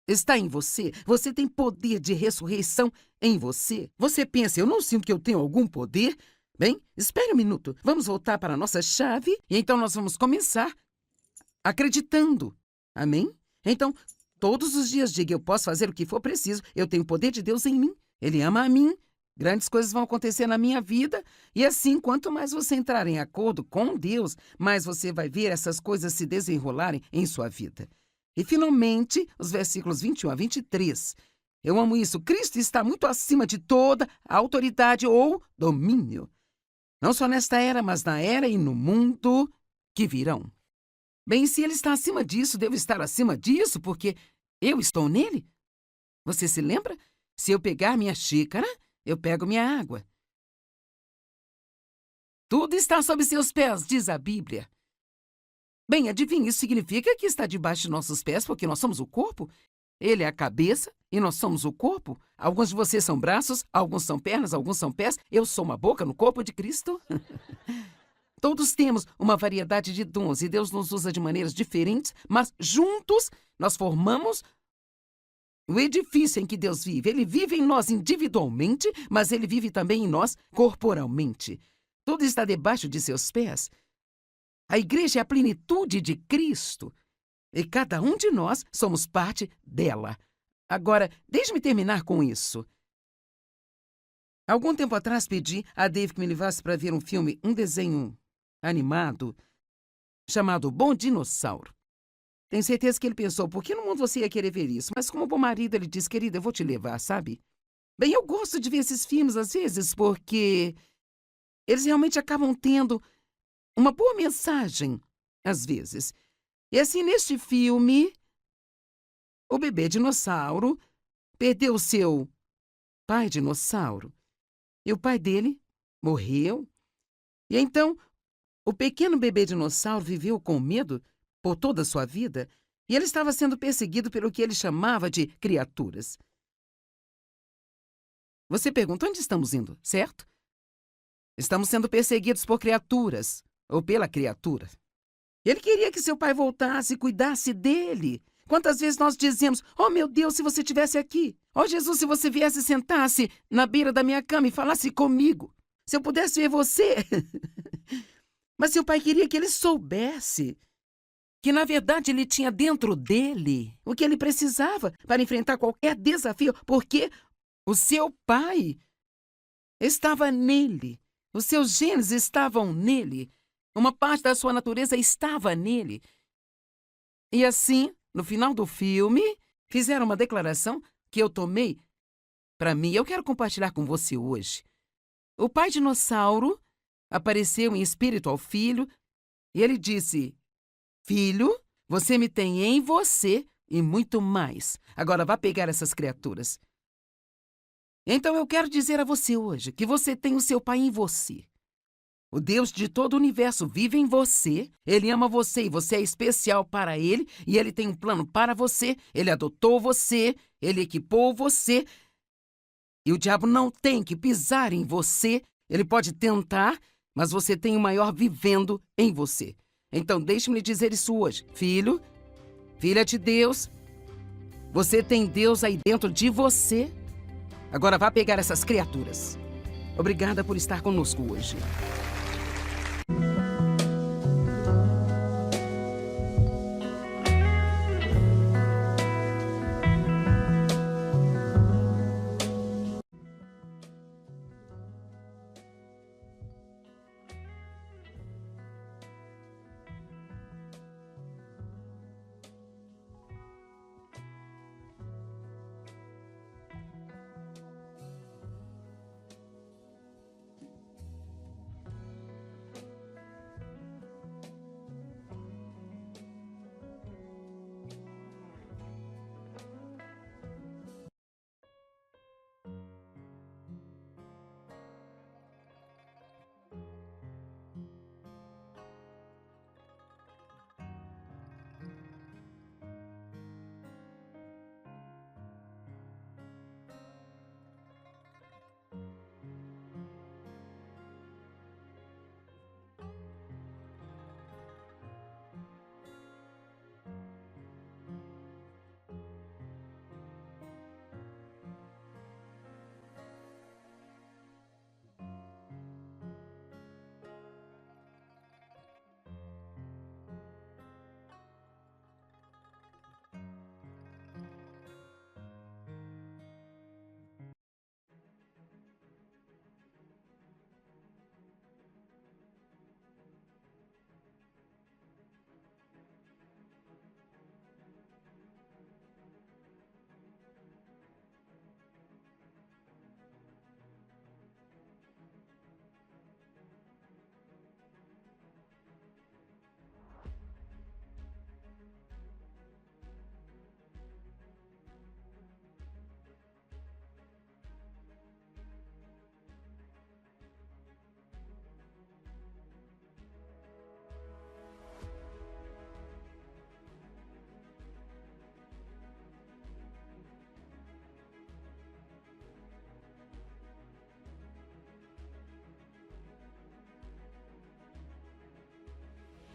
está em você. Você tem poder de ressurreição em você. Você pensa, eu não sinto que eu tenho algum poder? Bem, espere um minuto. Vamos voltar para a nossa chave e então nós vamos começar acreditando. Amém? Então, todos os dias diga, eu posso fazer o que for preciso. Eu tenho o poder de Deus em mim. Ele ama a mim. Grandes coisas vão acontecer na minha vida. E assim, quanto mais você entrar em acordo com Deus, mais você vai ver essas coisas se desenrolarem em sua vida. E, finalmente, os versículos 21 a 23. Eu amo isso. Cristo está muito acima de toda autoridade ou domínio. Não só nesta era, mas na era e no mundo que virão. Bem, se ele está acima disso, devo estar acima disso, porque eu estou nele. Você se lembra? Se eu pegar minha xícara, eu pego minha água. Tudo está sob seus pés, diz a Bíblia. Bem, adivinha, isso significa que está debaixo de nossos pés, porque nós somos o corpo. Ele é a cabeça e nós somos o corpo. Alguns de vocês são braços, alguns são pernas, alguns são pés. Eu sou uma boca no corpo de Cristo. Todos temos uma variedade de dons e Deus nos usa de maneiras diferentes, mas juntos nós formamos O edifício em que Deus vive, ele vive em nós individualmente, mas ele vive também em nós corporalmente. Tudo está debaixo de seus pés. A igreja é a plenitude de Cristo. E cada um de nós somos parte dela. Agora, deixe-me terminar com isso. Algum tempo atrás pedi a Dave que me levasse para ver um desenho animado, chamado Bom Dinossauro. Tenho certeza que ele pensou, por que no mundo você ia querer ver isso? Mas como bom marido, ele disse, querida, eu vou te levar, sabe? Bem, eu gosto de ver esses filmes às vezes porque eles realmente acabam tendo uma boa mensagem, às vezes. E assim, neste filme, o bebê dinossauro perdeu o seu pai dinossauro. E o pai dele morreu. E então, o pequeno bebê dinossauro viveu com medo por toda a sua vida e ele estava sendo perseguido pelo que ele chamava de criaturas. Você pergunta onde estamos indo, certo? Estamos sendo perseguidos por criaturas, ou pela criatura. Ele queria que seu pai voltasse e cuidasse dele. Quantas vezes nós dizemos, oh meu Deus, se você estivesse aqui. Oh Jesus, se você viesse e sentasse na beira da minha cama e falasse comigo. Se eu pudesse ver você. Mas seu pai queria que ele soubesse que, na verdade, ele tinha dentro dele o que ele precisava para enfrentar qualquer desafio, porque o seu pai estava nele. Os seus genes estavam nele. Uma parte da sua natureza estava nele. E assim, no final do filme, fizeram uma declaração que eu tomei para mim. Eu quero compartilhar com você hoje. O pai dinossauro apareceu em espírito ao filho e ele disse: Filho, você me tem em você e muito mais. Agora vá pegar essas criaturas. Então eu quero dizer a você hoje que você tem o seu pai em você. O Deus de todo o universo vive em você, ele ama você e você é especial para ele, e ele tem um plano para você, ele adotou você, ele equipou você, e o diabo não tem que pisar em você. Ele pode tentar, mas você tem o maior vivendo em você. Então deixe-me lhe dizer isso hoje. Filho, filha de Deus, você tem Deus aí dentro de você. Agora vá pegar essas criaturas. Obrigada por estar conosco hoje.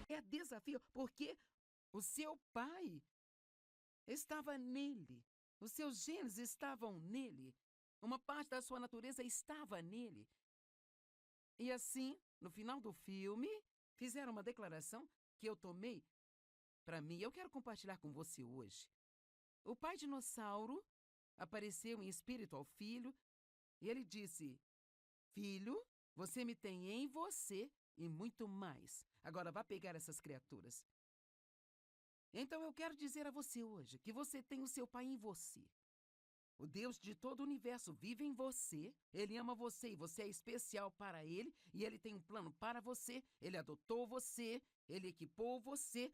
É desafio porque o seu pai estava nele. Os seus genes estavam nele. Uma parte da sua natureza estava nele. E assim, no final do filme, fizeram uma declaração que eu tomei para mim. Eu quero compartilhar com você hoje. O pai dinossauro apareceu em espírito ao filho e ele disse: Filho, você me tem em você e muito mais. Agora vá pegar essas criaturas. Então eu quero dizer a você hoje que você tem o seu pai em você. O Deus de todo o universo vive em você. Ele ama você e você é especial para ele. E ele tem um plano para você. Ele adotou você. Ele equipou você.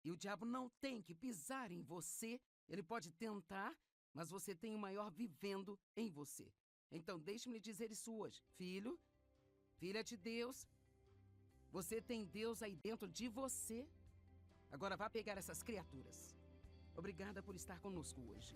E o diabo não tem que pisar em você. Ele pode tentar, mas você tem o maior vivendo em você. Então deixe-me lhe dizer isso hoje. Filho, filha de Deus, você tem Deus aí dentro de você. Agora vá pegar essas criaturas. Obrigada por estar conosco hoje.